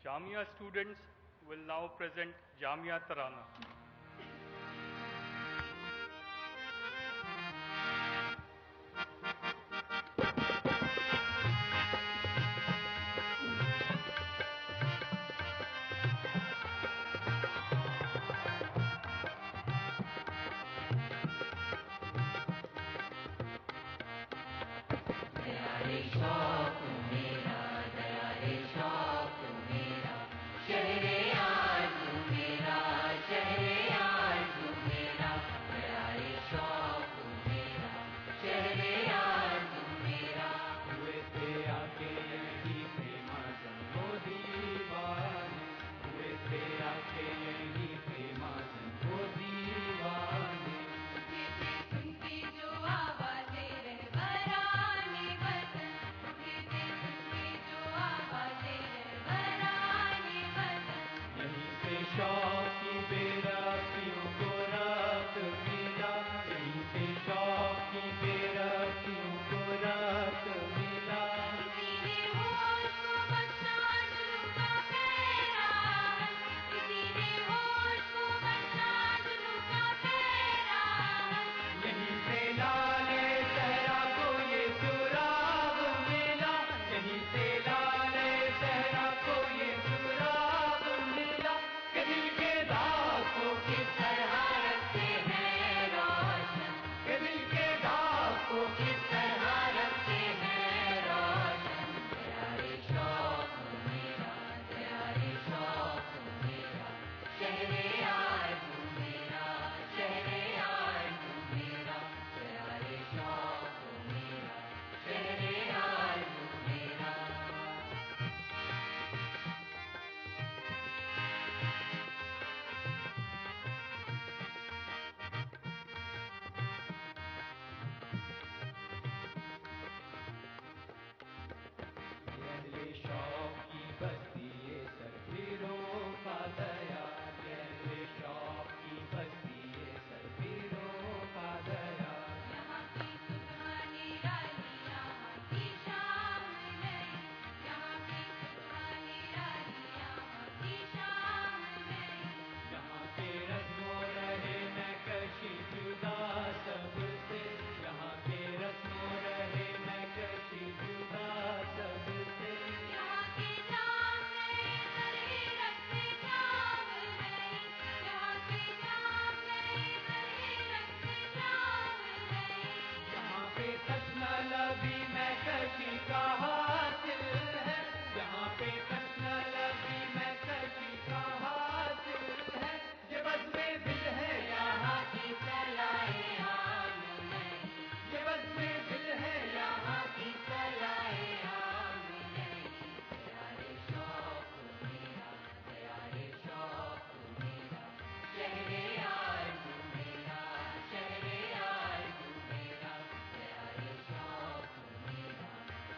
Jamia students will now present Jamia Tarana.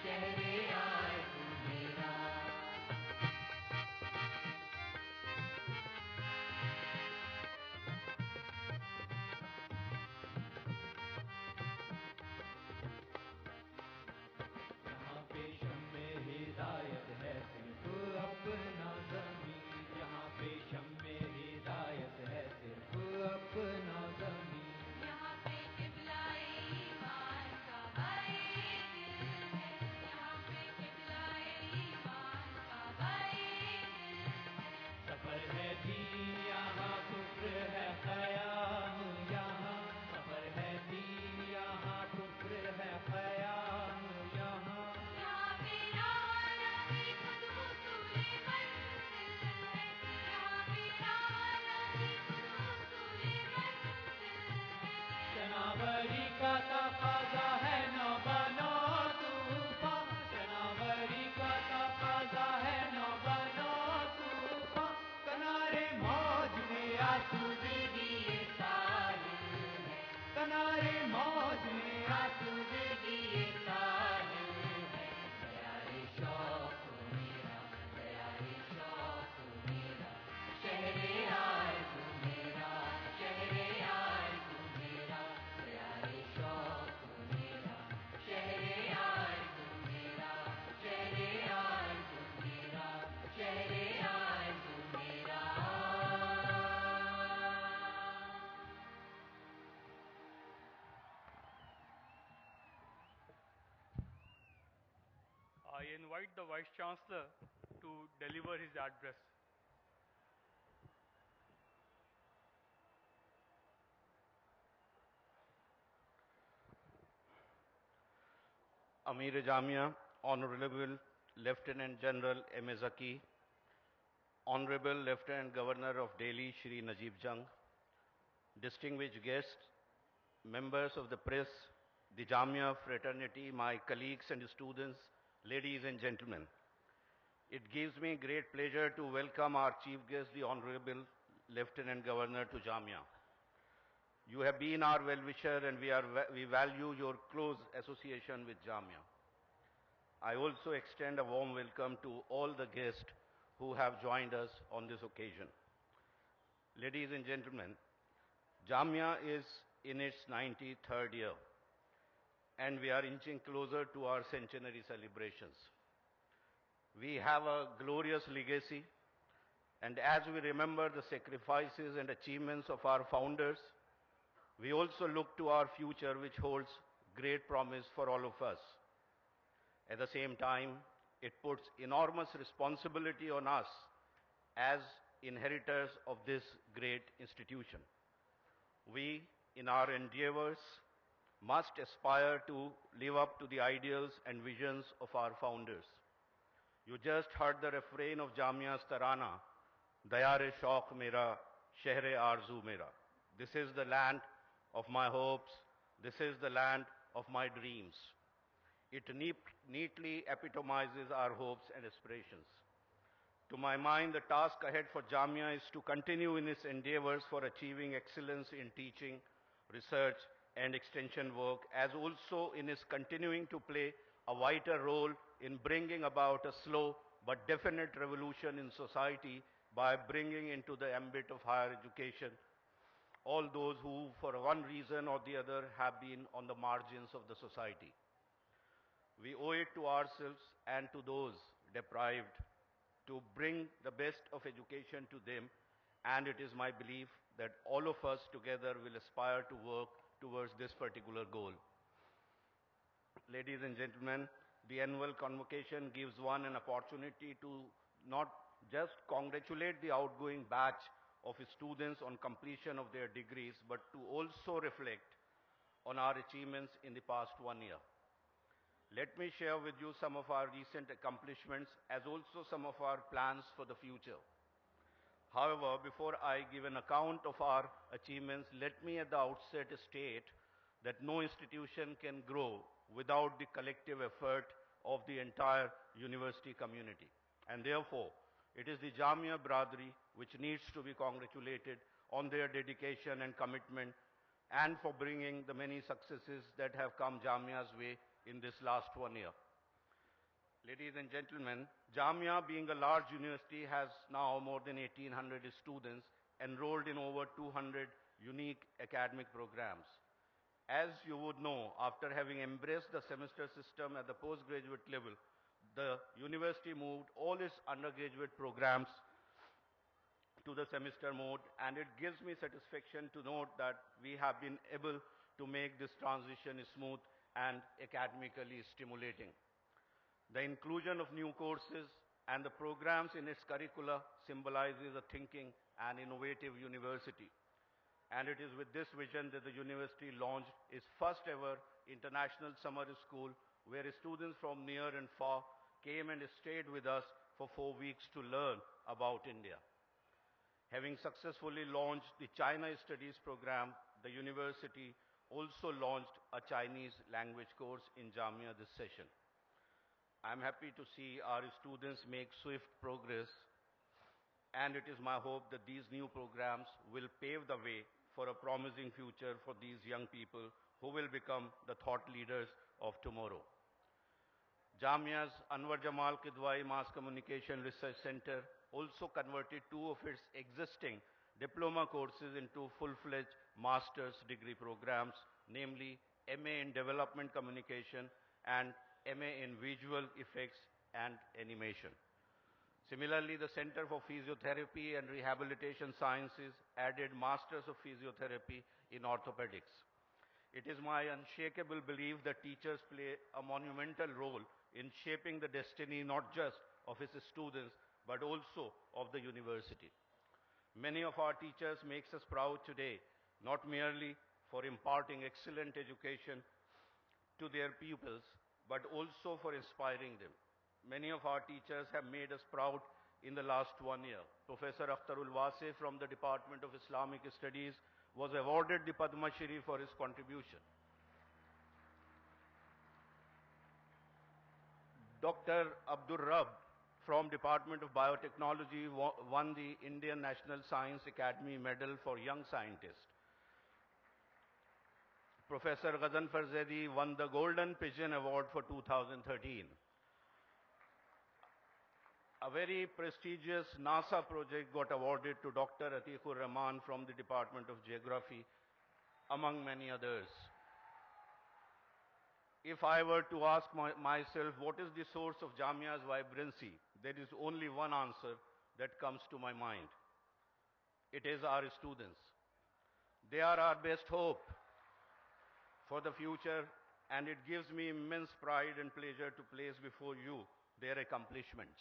Share invite the Vice Chancellor to deliver his address. Amir Jamia, Honorable Lieutenant General M.A. Zaki, Honorable Lieutenant Governor of Delhi, Shri Najib Jung, distinguished guests, members of the press, the Jamia fraternity, my colleagues and students, ladies and gentlemen. It gives me great pleasure to welcome our chief guest, the Honorable Lieutenant Governor to Jamia. You have been our well-wisher and we value your close association with Jamia. I also extend a warm welcome to all the guests who have joined us on this occasion. Ladies and gentlemen, Jamia is in its 93rd year, and we are inching closer to our centenary celebrations. We have a glorious legacy, and as we remember the sacrifices and achievements of our founders, we also look to our future, which holds great promise for all of us. At the same time, it puts enormous responsibility on us as inheritors of this great institution. We, in our endeavors, must aspire to live up to the ideals and visions of our founders. You just heard the refrain of Jamia's Tarana, Dayare Shaukh Mera, Shehre Arzu Mera. This is the land of my hopes. This is the land of my dreams. It neatly epitomizes our hopes and aspirations. To my mind, the task ahead for Jamia is to continue in its endeavors for achieving excellence in teaching, research, and extension work, as also in its continuing to play a vital role in bringing about a slow but definite revolution in society by bringing into the ambit of higher education all those who, for one reason or the other, have been on the margins of the society. We owe it to ourselves and to those deprived to bring the best of education to them, and it is my belief that all of us together will aspire to work towards this particular goal. Ladies and gentlemen, the annual convocation gives one an opportunity to not just congratulate the outgoing batch of students on completion of their degrees, but to also reflect on our achievements in the past 1 year. Let me share with you some of our recent accomplishments as also some of our plans for the future. However, before I give an account of our achievements, let me at the outset state that no institution can grow without the collective effort of the entire university community. And therefore, it is the Jamia Biradari which needs to be congratulated on their dedication and commitment and for bringing the many successes that have come Jamia's way in this last 1 year. Ladies and gentlemen, Jamia, being a large university, has now more than 1,800 students enrolled in over 200 unique academic programs. As you would know, after having embraced the semester system at the postgraduate level, the university moved all its undergraduate programs to the semester mode, and it gives me satisfaction to note that we have been able to make this transition smooth and academically stimulating. The inclusion of new courses and the programs in its curricula symbolizes a thinking and innovative university. And it is with this vision that the university launched its first ever international summer school, where students from near and far came and stayed with us for 4 weeks to learn about India. Having successfully launched the China Studies program, the university also launched a Chinese language course in Jamia this session. I am happy to see our students make swift progress, and it is my hope that these new programs will pave the way for a promising future for these young people who will become the thought leaders of tomorrow. Jamia's Anwar Jamal Kidwai Mass Communication Research Center also converted 2 of its existing diploma courses into full-fledged master's degree programs, namely MA in Development Communication and MA in Visual Effects and Animation. Similarly, the Center for Physiotherapy and Rehabilitation Sciences added Masters of Physiotherapy in Orthopedics. It is my unshakable belief that teachers play a monumental role in shaping the destiny not just of its students, but also of the university. Many of our teachers makes us proud today, not merely for imparting excellent education to their pupils, but also for inspiring them. Many of our teachers have made us proud in the last 1 year. Professor Akhtarul Wasif from the Department of Islamic Studies was awarded the Padma Shri for his contribution. Dr. Abdur Rab from Department of Biotechnology won the Indian National Science Academy Medal for Young Scientist. Professor Ghazanfar Zaidi won the Golden Pigeon Award for 2013. A very prestigious NASA project got awarded to Dr. Atiqur Rahman from the Department of Geography, among many others. If I were to ask myself what is the source of Jamia's vibrancy, there is only one answer that comes to my mind. It is our students. They are our best hope for the future, and it gives me immense pride and pleasure to place before you their accomplishments.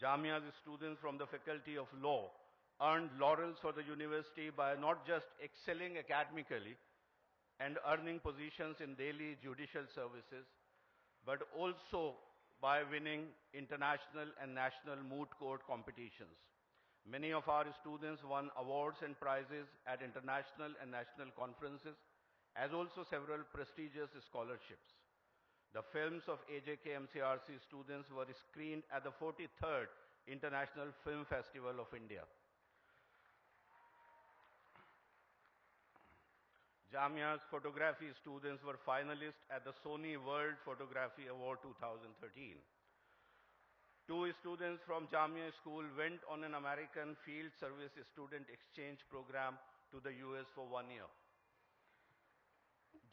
Jamia's students from the Faculty of Law earned laurels for the university by not just excelling academically and earning positions in daily judicial services, but also by winning international and national moot court competitions. Many of our students won awards and prizes at international and national conferences, as also several prestigious scholarships. The films of AJK MCRC students were screened at the 43rd International Film Festival of India. Jamia's photography students were finalists at the Sony World Photography Award 2013. Two students from Jamia School went on an American Field Service student exchange program to the US for 1 year.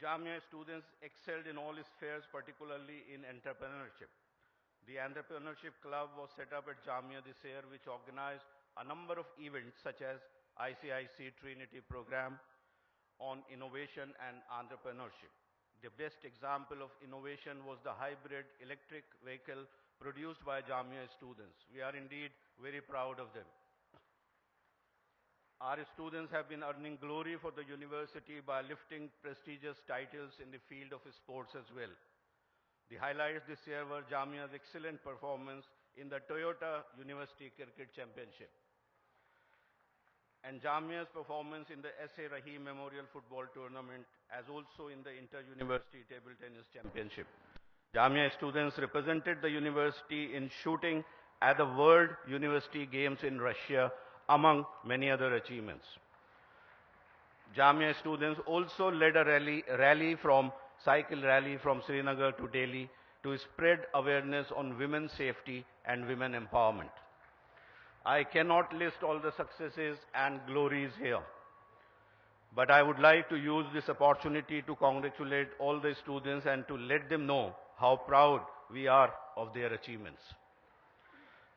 Jamia students excelled in all spheres, particularly in entrepreneurship. The Entrepreneurship Club was set up at Jamia this year, which organized a number of events such as ICIC Trinity Program on innovation and entrepreneurship. The best example of innovation was the hybrid electric vehicle produced by Jamia students. We are indeed very proud of them. Our students have been earning glory for the university by lifting prestigious titles in the field of sports as well. The highlights this year were Jamia's excellent performance in the Toyota University Cricket Championship and Jamia's performance in the S.A. Rahim Memorial Football Tournament, as also in the Inter-University Table Tennis Championship. Jamia students represented the university in shooting at the World University Games in Russia, among many other achievements. Jamia students also led a cycle rally from Srinagar to Delhi to spread awareness on women's safety and women empowerment. I cannot list all the successes and glories here, but I would like to use this opportunity to congratulate all the students and to let them know how proud we are of their achievements.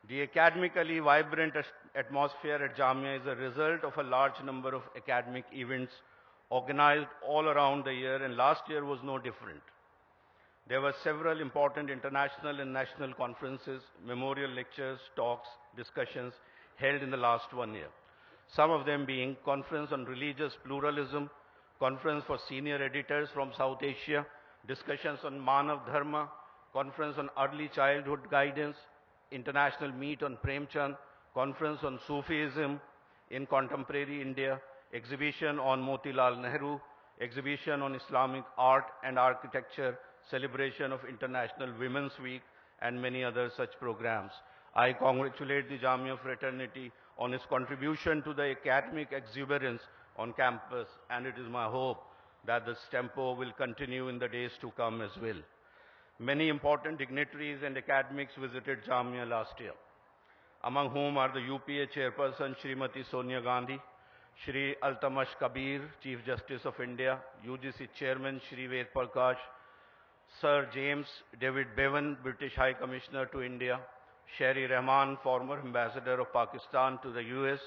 The academically vibrant atmosphere at Jamia is a result of a large number of academic events organized all around the year, and last year was no different. There were several important international and national conferences, memorial lectures, talks, discussions held in the last 1 year. Some of them being Conference on Religious Pluralism, Conference for Senior Editors from South Asia, discussions on Manav Dharma, Conference on Early Childhood Guidance, International Meet on Premchand, Conference on Sufism in Contemporary India, exhibition on Motilal Nehru, exhibition on Islamic art and architecture, celebration of International Women's Week, and many other such programs. I congratulate the Jamia fraternity on its contribution to the academic exuberance on campus, and it is my hope that this tempo will continue in the days to come as well. Many important dignitaries and academics visited Jamia last year, among whom are the UPA chairperson Srimati Sonia Gandhi, Shri Altamash Kabir, Chief Justice of India, UGC Chairman Shri Ved Prakash, Sir James David Bevan, British High Commissioner to India, Sherry Rahman, former Ambassador of Pakistan to the US,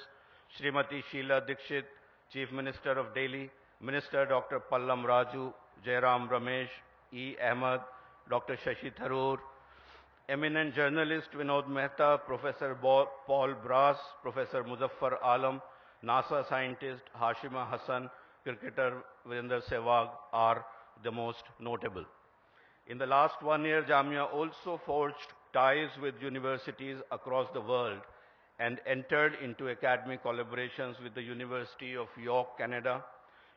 Srimati Sheila Dikshit, Chief Minister of Delhi, Minister Dr. Pallam Raju, Jairam Ramesh, E. Ahmed, Dr. Shashi Tharoor, eminent journalist Vinod Mehta, Professor Paul Brass, Professor Muzaffar Alam, NASA scientist Hashima Hassan, cricketer Virender Sehwag are the most notable. In the last 1 year, Jamia also forged ties with universities across the world and entered into academic collaborations with the University of York, Canada,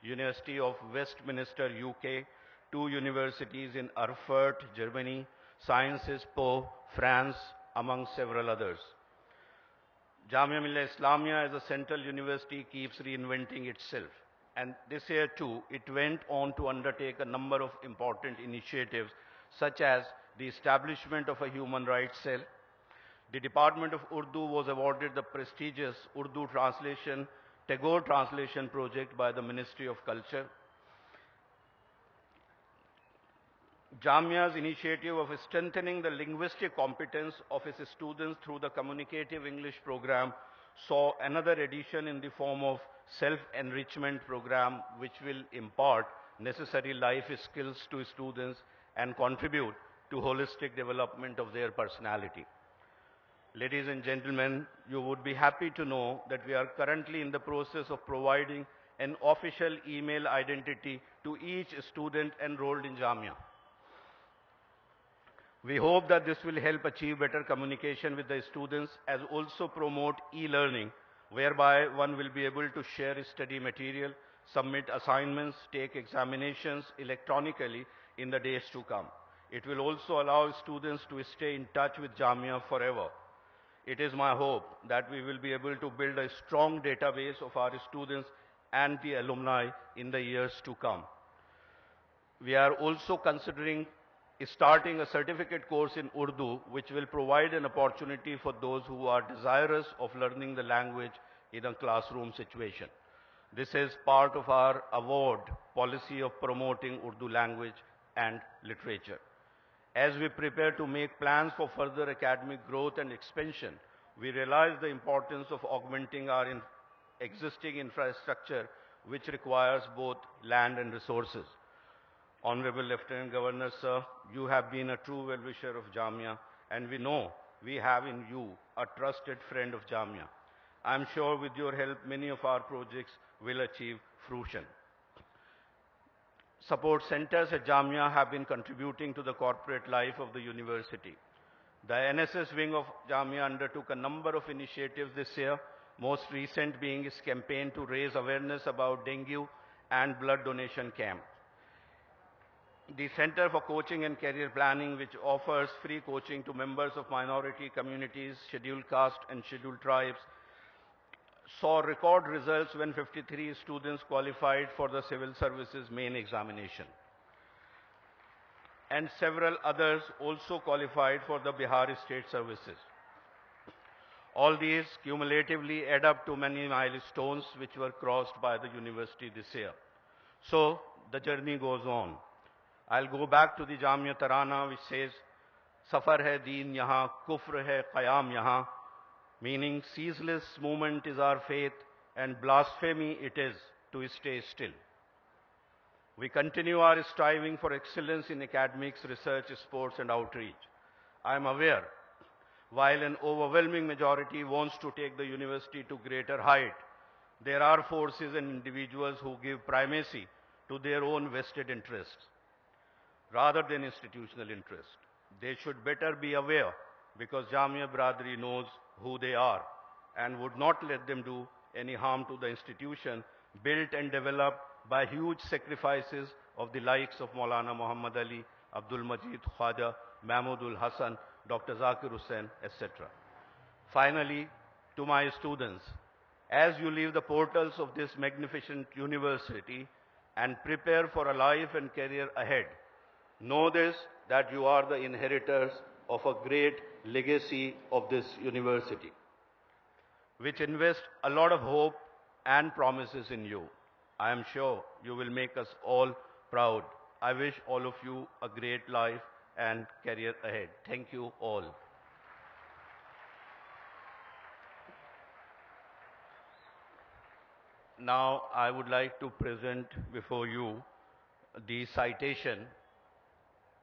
University of Westminster, UK, two universities in Erfurt, Germany, Sciences Po, France, among several others. Jamia Millia Islamia as a central university keeps reinventing itself. And this year too, it went on to undertake a number of important initiatives, such as the establishment of a human rights cell. The Department of Urdu was awarded the prestigious Urdu translation, Tagore Translation Project by the Ministry of Culture. Jamia's initiative of strengthening the linguistic competence of its students through the Communicative English program saw another addition in the form of self-enrichment program, which will impart necessary life skills to students and contribute to holistic development of their personality. Ladies and gentlemen, you would be happy to know that we are currently in the process of providing an official email identity to each student enrolled in Jamia. We hope that this will help achieve better communication with the students as also promote e-learning, whereby one will be able to share study material, submit assignments, take examinations electronically in the days to come. It will also allow students to stay in touch with Jamia forever. It is my hope that we will be able to build a strong database of our students and the alumni in the years to come. We are also considering starting a certificate course in Urdu, which will provide an opportunity for those who are desirous of learning the language in a classroom situation. This is part of our award policy of promoting Urdu language and literature. As we prepare to make plans for further academic growth and expansion, we realize the importance of augmenting our existing infrastructure, which requires both land and resources. Honorable Lieutenant Governor, sir, you have been a true well-wisher of Jamia, and we know we have in you a trusted friend of Jamia. I am sure with your help, many of our projects will achieve fruition. Support centers at Jamia have been contributing to the corporate life of the university. The NSS wing of Jamia undertook a number of initiatives this year, most recent being its campaign to raise awareness about dengue and blood donation camp. The Center for Coaching and Career Planning, which offers free coaching to members of minority communities, scheduled caste and scheduled tribes, saw record results when 53 students qualified for the civil services main examination. And several others also qualified for the Bihar State Services. All these cumulatively add up to many milestones which were crossed by the university this year. So the journey goes on. I'll go back to the Jamia Tarana, which says, Safar hai deen yahan, kufr hai qiyam yahan, meaning ceaseless movement is our faith and blasphemy it is to stay still. We continue our striving for excellence in academics, research, sports and outreach. I am aware, while an overwhelming majority wants to take the university to greater height, there are forces and individuals who give primacy to their own vested interests rather than institutional interest. They should better be aware because Jamia Biradari knows who they are and would not let them do any harm to the institution built and developed by huge sacrifices of the likes of Maulana Muhammad Ali, Abdul Majid Khwaja, Mahmudul Hassan, Dr. Zakir Hussain, etc. Finally, to my students, as you leave the portals of this magnificent university and prepare for a life and career ahead, know this, that you are the inheritors of a great legacy of this university, which invests a lot of hope and promises in you. I am sure you will make us all proud. I wish all of you a great life and career ahead. Thank you all. Now I would like to present before you the citation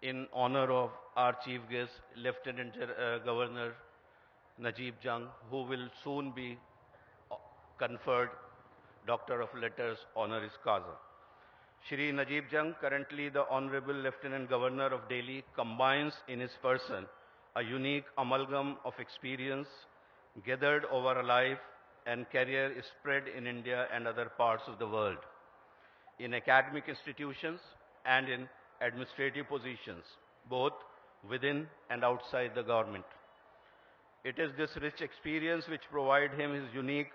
in honor of our chief guest, Governor Najib Jung, who will soon be conferred Doctor of Letters honoris causa. Shri Najib Jung, currently the Honorable Lieutenant Governor of Delhi, combines in his person a unique amalgam of experience gathered over a life and career spread in India and other parts of the world, in academic institutions and in administrative positions, both within and outside the government. It is this rich experience which provides him his unique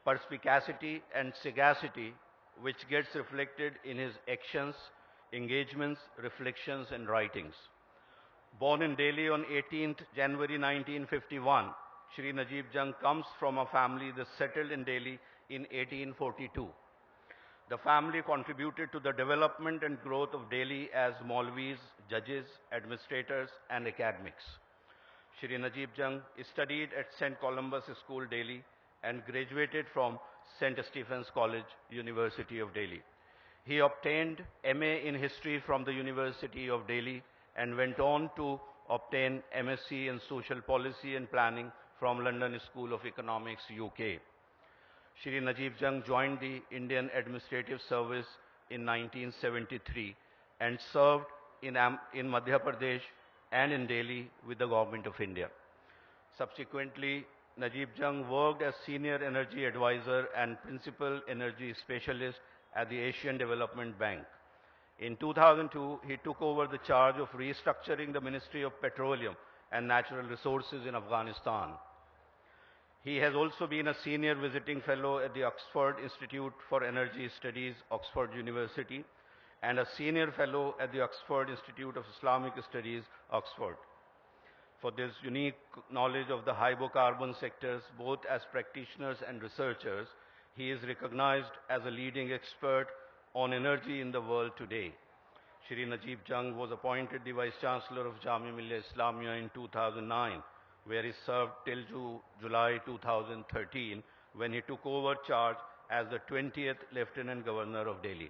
perspicacity and sagacity, which gets reflected in his actions, engagements, reflections, and writings. Born in Delhi on 18th January 1951, Shri Najib Jung comes from a family that settled in Delhi in 1842. The family contributed to the development and growth of Delhi as Maulvis, judges, administrators, and academics. Shri Najib Jung studied at St. Columbus School, Delhi, and graduated from St. Stephen's College, University of Delhi. He obtained MA in History from the University of Delhi and went on to obtain MSc in Social Policy and Planning from London School of Economics, UK. Shri Najib Jung joined the Indian Administrative Service in 1973 and served in Madhya Pradesh and in Delhi with the Government of India. Subsequently, Najib Jung worked as Senior Energy Advisor and Principal Energy Specialist at the Asian Development Bank. In 2002, he took over the charge of restructuring the Ministry of Petroleum and Natural Resources in Afghanistan. He has also been a Senior Visiting Fellow at the Oxford Institute for Energy Studies, Oxford University, and a Senior Fellow at the Oxford Institute of Islamic Studies, Oxford. For this unique knowledge of the hydrocarbon sectors, both as practitioners and researchers, he is recognized as a leading expert on energy in the world today. Shri Najib Jung was appointed the Vice Chancellor of Jamia Millia Islamia in 2009, where he served till July 2013, when he took over charge as the 20th Lieutenant Governor of Delhi.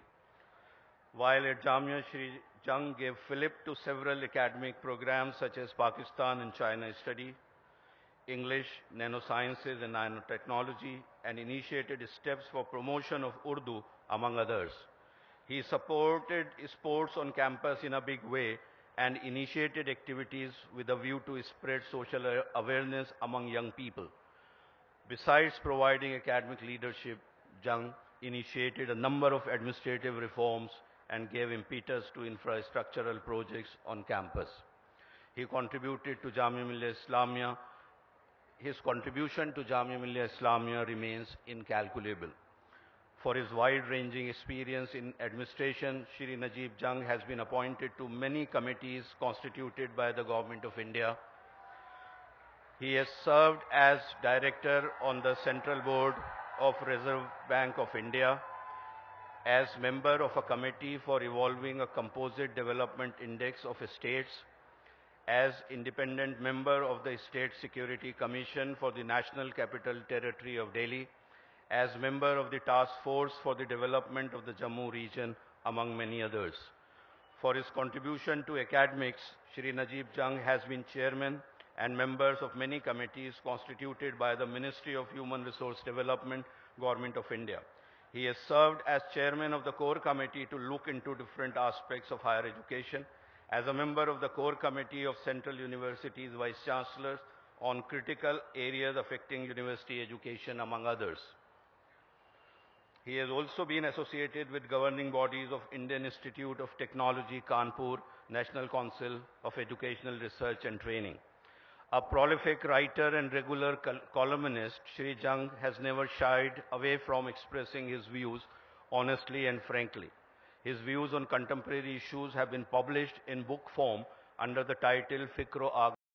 While at Jamia, Shri Jung gave fillip to several academic programs such as Pakistan and China Study, English, Nanosciences and Nanotechnology, and initiated steps for promotion of Urdu, among others. He supported sports on campus in a big way and initiated activities with a view to spread social awareness among young people. Besides providing academic leadership, Jung initiated a number of administrative reforms and gave impetus to infrastructural projects on campus. He contributed to Jamia Millia Islamia. His contribution to Jamia Millia Islamia remains incalculable. For his wide-ranging experience in administration, Shri Najib Jung has been appointed to many committees constituted by the Government of India. He has served as Director on the Central Board of Reserve Bank of India, as member of a committee for evolving a composite development index of states, as independent member of the State Security Commission for the National Capital Territory of Delhi, as member of the Task Force for the Development of the Jammu region, among many others. For his contribution to academics, Shri Najib Jung has been chairman and members of many committees constituted by the Ministry of Human Resource Development, Government of India. He has served as chairman of the core committee to look into different aspects of higher education, as a member of the core committee of Central Universities Vice Chancellors on critical areas affecting university education, among others. He has also been associated with governing bodies of Indian Institute of Technology, Kanpur, National Council of Educational Research and Training. A prolific writer and regular columnist, Shri Jung has never shied away from expressing his views honestly and frankly. His views on contemporary issues have been published in book form under the title Fikro